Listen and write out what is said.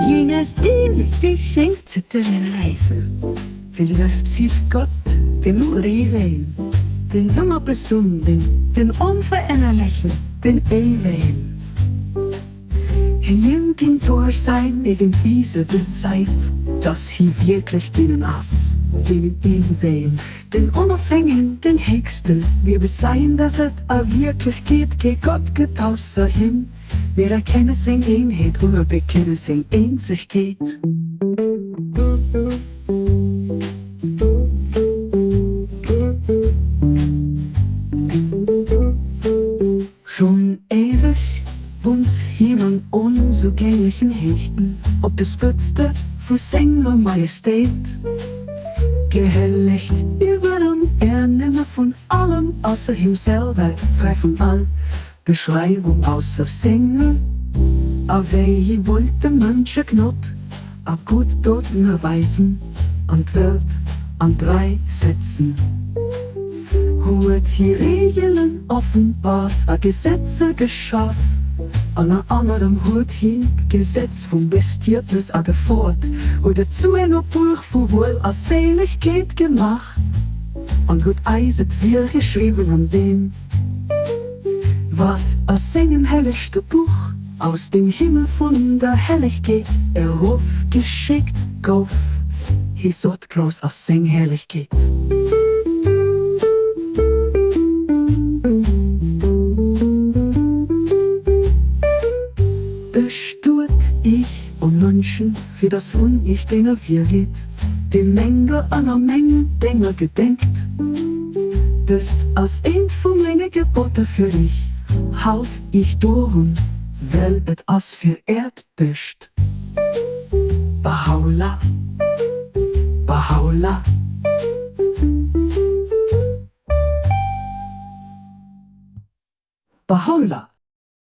Jenes ewig schenkte den Reisen, läuft sie Gott, den Urewehen, den Unabestummen, den Unveränderlichen, den Ewigen. Nimmt ihn durch sein in diese Zeit, dass sie wirklich den Ass, den ihn sehen, den Unabhängigen, den Höchsten. Wir beseien, dass es wirklich geht, Gott geht außer ihm. Wir erkennen sein Einheit und wir bekennen sein Einzigkeit. Schon ewig wohnt jemand unzugänglichen Hechten, ob das Bützte für Sänger Majestät. Gehelligt über und er nimmer von allem außer ihm selber, frei von all Beschreibung außer Sänger. Aber je wollte manche Knot, ab gut Toten erweisen und wird an 3 Sätzen. Huet die Regeln offenbart, a Gesetze geschaff, an a anderem Hut hin Gesetz vom Bestiertes a gefort, und dazu ein Buch wo wohl a Seligkeit gemacht, und gut eiset wir geschrieben an dem, wat a singen helligste Buch aus dem Himmel von der Helligkeit Ruf geschickt gauf, hi sot groß a sing Herrlichkeit. Bestut ich und Menschen für das Wun ich deiner wir geht, den Menge einer Menge Dinger gedenkt, das als ein von Menge Gebote für dich halt ich durch, weil et as für Erd bist. Bahá'u'lláh, Bahá'u'lláh. Bahá'u'lláh